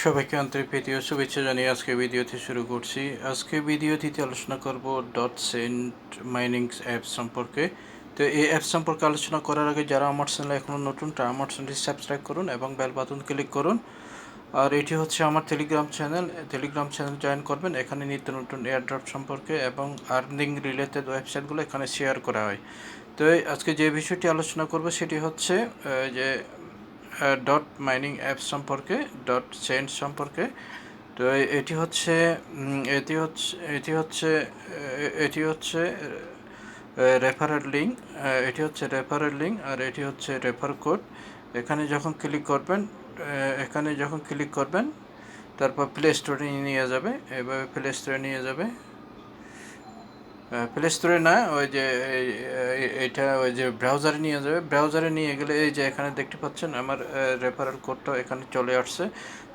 সবাইকে আন্তরিক প্রীতি ও শুভেচ্ছা জানিয়ে আজকে ভিডিওটি শুরু করছি। আজকে ভিডিওটিতে আলোচনা করব ডটচেইন মাইনিং অ্যাপ সম্পর্কে। তো এই অ্যাপ সম্পর্কে আলোচনা করার আগে যারা আমার চ্যানেলে এখনও নতুন তারা আমার চ্যানেলটি সাবস্ক্রাইব করুন এবং বেল বাটন ক্লিক করুন। আর এটি হচ্ছে আমার টেলিগ্রাম চ্যানেল জয়েন করবেন। এখানে নিত্য নতুন এয়ারড্রপ সম্পর্কে এবং আর্নিং রিলেটেড ওয়েবসাইটগুলো এখানে শেয়ার করা হয়। তো আজকে যে বিষয়টি আলোচনা করব সেটি হচ্ছে যে ডট মাইনিং অ্যাপ সম্পর্কে, ডট চেইন সম্পর্কে। তো এটি হচ্ছে এটি হচ্ছে এটি হচ্ছে এটি হচ্ছে রেফারেল লিঙ্ক। এটি হচ্ছে রেফারেল লিঙ্ক আর এটি হচ্ছে রেফার কোড। এখানে যখন ক্লিক করবেন তারপর প্লে স্টোরে নিয়ে যাবে। এভাবে প্লে স্টোরে নিয়ে যাবে। প্লে স্টোরে না, ওই যে এটা ওই যে ব্রাউজারে নিয়ে যাবে। ব্রাউজারে নিয়ে গেলে এই যে এখানে দেখতে পাচ্ছেন আমার রেফারেল কোডটা এখানে চলে আসছে।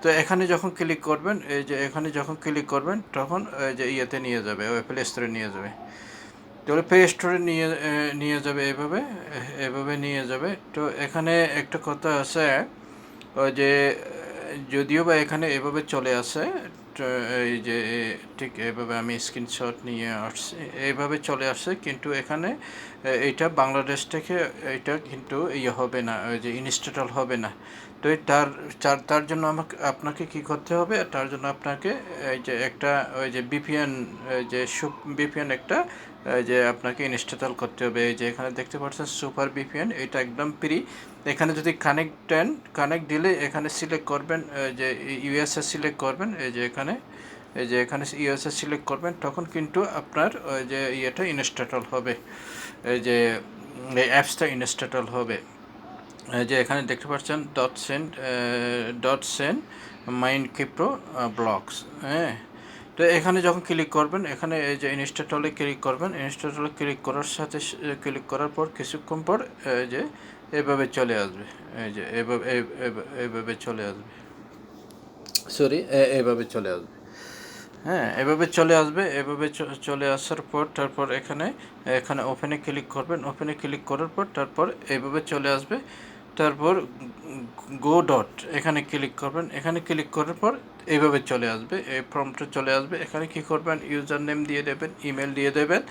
তো এখানে যখন ক্লিক করবেন, এই যে এখানে যখন ক্লিক করবেন তখন এই যে ইয়েতে নিয়ে যাবে, ওই প্লে স্টোরে নিয়ে যাবে। তাহলে প্লে স্টোরে নিয়ে যাবে, এভাবে নিয়ে যাবে। তো এখানে একটা কথা আছে, ওই যে যদিও বা এখানে এভাবে চলে আসে, এই যে ঠিক এভাবে আমি স্ক্রিনশট নিয়ে আসছি, এইভাবে চলে আসে, কিন্তু এখানে এইটা বাংলাদেশ থেকে এটা কিন্তু ইয়ে হবে না, ওই যে ইনস্টল হবে না। তো তার জন্য আপনাকে কি করতে হবে? তার জন্য আপনাকে এই যে একটা ওই যে বিপিএন, যে বিপিএন একটা যে আপনাকে ইনস্টল করতে হবে। এই যে এখানে দেখতে পাচ্ছেন সুপার বিপিএন, এটা একদম ফ্রি। এখানে যদি কানেক্ট দিলে এখানে সিলেক্ট করবেন যে ইউএসএ সিলেক্ট করবেন। এই যে এখানে ইউএসএ সিলেক্ট করবেন, তখন কিন্তু আপনার ওই যে ইয়েটা ইনস্টল হবে, এই যে এই অ্যাপসটা ইনস্টল হবে। যে এখানে দেখতে পাচ্ছেন ডটচেইন মাইন ক্রিপ্টো ব্লকস। হ্যাঁ, তো এখানে যখন ক্লিক করবেন, এখানে এই যে ইনস্টলে ক্লিক করবেন। ইনস্টলে ক্লিক করার পর কিছুক্ষণ পর যে এভাবে চলে আসবে। এই যে এভাবে চলে আসবে, সরি, এভাবে চলে আসবে। হ্যাঁ, এভাবে চলে আসবে। এভাবে চলে আসার পর তারপর এখানে ওপেনে ক্লিক করবেন। ওপেনে ক্লিক করার পর তারপর এইভাবে চলে আসবে। তারপর গো ডট এখানে ক্লিক করবেন। এখানে ক্লিক করার পর এইভাবে চলে আসবে, এই ফর্মটা চলে আসবে। এখানে কি করবেন? ইউজার নেম দিয়ে দেবেন, ইমেল দিয়ে দেবেন,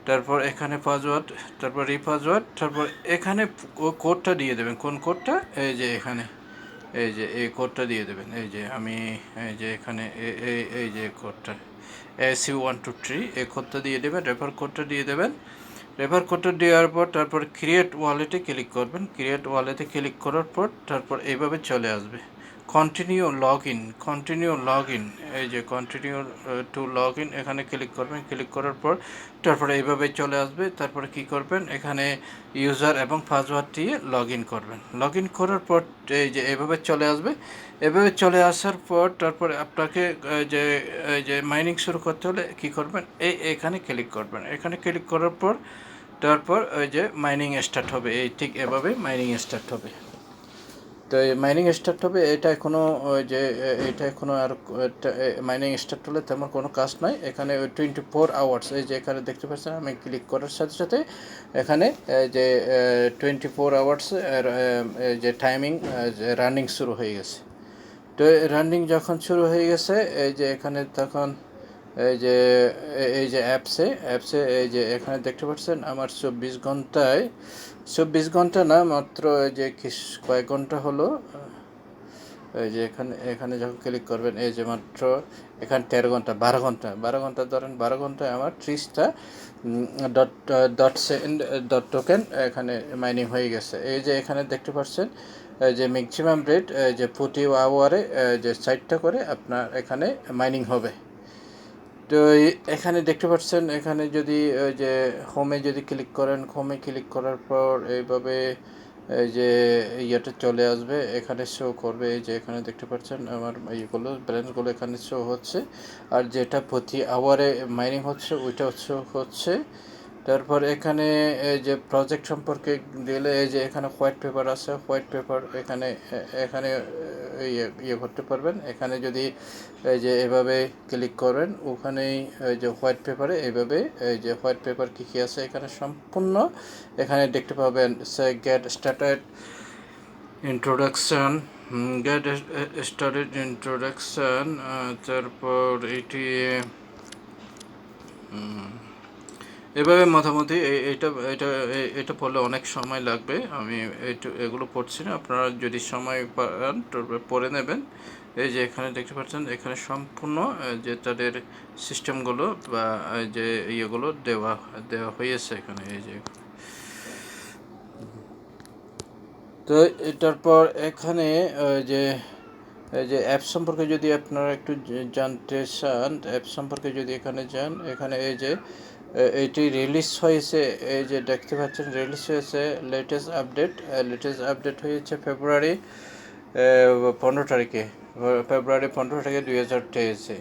তারপর এখানে পাসওয়ার্ড, তারপর রিপাসওয়ার্ড, তারপর এখানে কোডটা দিয়ে দেবেন। কোন কোডটা? এই যে এখানে এই যে এই কোডটা দিয়ে দেবেন। এই যে আমি এই যে এখানে এই যে কোডটা AC123, এই কোডটা দিয়ে দেবেন। রেফার কোডটা দিয়ে দেবেন। রেফার কোডটা দেওয়ার পর তারপর ক্রিয়েট ওয়ালেটে ক্লিক করবেন। ক্রিয়েট ওয়ালেটে ক্লিক করার পর তারপর এইভাবে চলে আসবে কন্টিনিউ লগ ইন। এই যে কন্টিনিউ টু লগ ইন, এখানে ক্লিক করবেন। ক্লিক করার পর তারপরে এইভাবে চলে আসবে। তারপরে কি করবেন? এখানে ইউজার এবং পাসওয়ার্ড দিয়ে লগ ইন করবেন। লগ ইন করার পর এই যে এভাবে চলে আসবে। এভাবে চলে আসার পর তারপরে আপনাকে যে মাইনিং শুরু করতে হলে কি করবেন? এখানে ক্লিক করবেন। এখানে ক্লিক করার পর তারপর ওই যে মাইনিং স্টার্ট হবে। এই ঠিক এভাবে মাইনিং স্টার্ট হবে। তো এই মাইনিং স্টার্ট হবে, এটা এখনও আর মাইনিং স্টার্ট হলে তেমন কোনো কাজ নাই। এখানে 24 আওয়ার্স, এই যে এখানে দেখতে পাচ্ছেন আমি ক্লিক করার সাথে সাথে এখানে যে 24 আওয়ার্স যে টাইমিং রানিং শুরু হয়ে গেছে। তো রানিং যখন শুরু হয়ে গেছে, এই যে এখানে তখন এই যে অ্যাপসে এই যে এখানে দেখতে পাচ্ছেন আমার 24 ঘন্টা না, মাত্র এই যে কয়েক ঘন্টা হলো। এই যে এখানে যখন ক্লিক করবেন, এই যে মাত্র এখানে 13 ঘন্টা, 12 ঘন্টা ধরেন, 12 ঘন্টায় আমার 30টা ডট টোকেন এখানে মাইনিং হয়ে গেছে। এই যে এখানে দেখতে পাচ্ছেন যে ম্যাক্সিমাম রেট যে প্রতি আওয়ারে যে 60টা করে আপনার এখানে মাইনিং হবে। তো এখানে দেখতে পাচ্ছেন, এখানে যদি ওই যে হোমে যদি ক্লিক করেন, হোমে ক্লিক করার পর এইভাবে এই যে ইয়েটা চলে আসবে, এখানে শো করবে। এই যে এখানে দেখতে পাচ্ছেন আমার ব্যালেন্সগুলো এখানে শো হচ্ছে। আর যেটা প্রতি আওয়ারে মাইনিং হচ্ছে ওইটা হচ্ছে। তারপর এখানে এই যে প্রজেক্ট সম্পর্কে দিলে, এই যে এখানে হোয়াইট পেপার আছে, হোয়াইট পেপার এখানে ইয়ে করতে পারবেন। এখানে যদি এই যে এভাবে ক্লিক করেন, ওখানেই এই যে হোয়াইট পেপারে এইভাবে এই যে হোয়াইট পেপার কী কী আছে এখানে সম্পূর্ণ এখানে দেখতে পাবেন। Get started, introduction, get started introduction, তারপর এটি এভাবে মোটামুটি এটা এটা এটা পড়লে অনেক সময় লাগবে। আমি এগুলো পড়ছি না, আপনারা যদি সময় পান পড়ে নেবেন। এই যে এখানে দেখতে পাচ্ছেন, এখানে সম্পূর্ণ যে তাদের সিস্টেমগুলো বা যে ইয়েগুলো দেওয়া দেওয়া হয়েছে এখানে। এই যে তো এটার পর এখানে যে এই যে অ্যাপ সম্পর্কে যদি আপনারা একটু জানতে চান, অ্যাপ সম্পর্কে যদি এখানে যান, এখানে এই যে এটি রিলিজ হয়েছে, এই যে দেখতে পাচ্ছেন রিলিজ হয়েছে লেটেস্ট আপডেট হয়েছে ফেব্রুয়ারি 15 তারিখে, ফেব্রুয়ারি 15 তারিখে 2023-এ।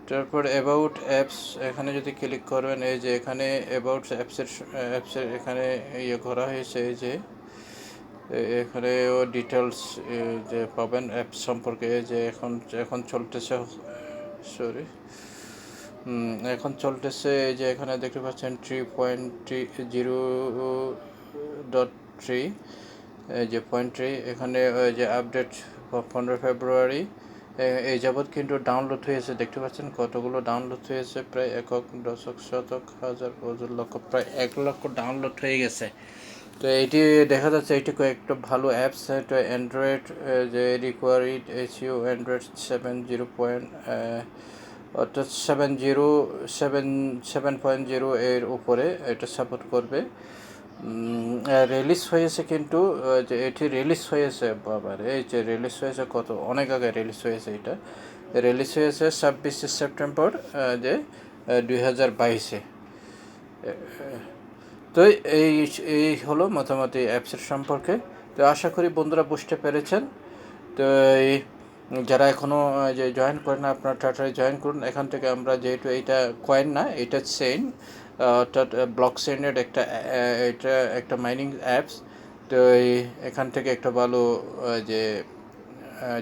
তারপর অ্যাবাউট অ্যাপস এখানে যদি ক্লিক করবেন, এই যে এখানে অ্যাবাউট অ্যাপসের এখানে ইয়ে করা হয়েছে। এই যে এখানেও ডিটেলস যে পাবেন অ্যাপ সম্পর্কে। যে এখন চলতেছে, সরি এখন চলতেছে এই যে এখানে দেখতে পাচ্ছেন 3.0.3, এই যে 0.3 এখানে যে আপডেট 15 ফেব্রুয়ারি এই যাবৎ কিন্তু ডাউনলোড হয়েছে। দেখতে পাচ্ছেন কতগুলো ডাউনলোড হয়েছে, প্রায় একক, দশক, শতক, হাজার, হাজার, লক্ষ, প্রায় 1 লক্ষ ডাউনলোড হয়ে গেছে। তো এইটি দেখা যাচ্ছে এটি কয়েকটা ভালো অ্যাপস। এটা অ্যান্ড্রয়েড যে রিকোয়ারিড এসইউ অ্যান্ড্রয়েড 7.0 অর্থাৎ 7.0 এর উপরে এটা সাপোর্ট করবে। রিলিজ হয়েছে কিন্তু যে এটি রিলিজ হয়েছে, বাবার এই যে রিলিজ হয়েছে কত অনেক আগে রিলিজ হয়েছে। এটা রিলিজ হয়েছে 26 সেপ্টেম্বর যে 2022-এ। তো এই এই হলো মোটামুটি অ্যাপসের সম্পর্কে। তো আশা করি বন্ধুরা বুঝতে পেরেছেন। তো এই যারা এখনও যে জয়েন করেন, আপনারা টাটায় জয়েন করুন। এখান থেকে আমরা যেহেতু এইটা কয়েন না, এটা চেইন, অর্থাৎ ব্লক চেইনের এটা একটা মাইনিং অ্যাপস। তো এখান থেকে একটা ভালো যে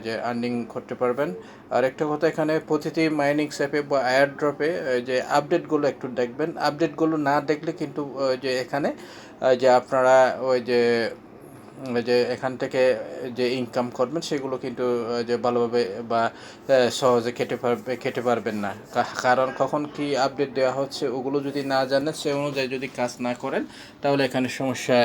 যে আর্নিং করতে পারবেন। আর একটা কথা, এখানে প্রতিটি মাইনিং অ্যাপে বা এয়ার ড্রপে যে আপডেটগুলো একটু দেখবেন। আপডেটগুলো না দেখলে কিন্তু যে এখানে যে আপনারা যে এখান থেকে যে ইনকাম করবেন সেগুলো কিন্তু যে ভালোভাবে বা সহজে খেতে পারবেন না। কারণ কখন কি আপডেট দেওয়া হচ্ছে ওগুলো যদি না জানেন, সে অনুযায়ী যদি কাজ না করেন, তাহলে এখানে সমস্যা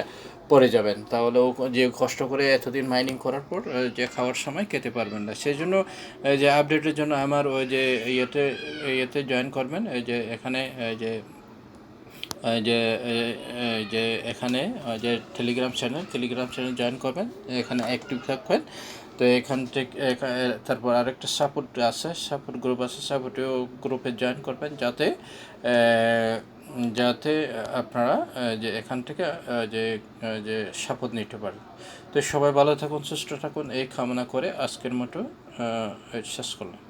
পড়ে যাবেন। তাহলেও যে কষ্ট করে এতদিন মাইনিং করার পর যে খাওয়ার সময় খেতে পারবেন না। সেই জন্য যে আপডেটের জন্য আমার ওই যে ইয়েতে জয়েন করবেন। এই যে এখানে যে যে যে এখানে যে টেলিগ্রাম চ্যানেল জয়েন করবেন, এখানে অ্যাক্টিভ থাকবেন। তো এখান থেকে তারপর আরেকটা সাপোর্ট গ্রুপ আছে, সাপোর্টেও গ্রুপে জয়েন করবেন, যাতে যাতে আপনারা যে এখান থেকে যে যে সাপোর্ট নিতে পারেন। তো সবাই ভালো থাকুন, সুস্থ থাকুন, এই কামনা করে আজকের মতো শেষ করলাম।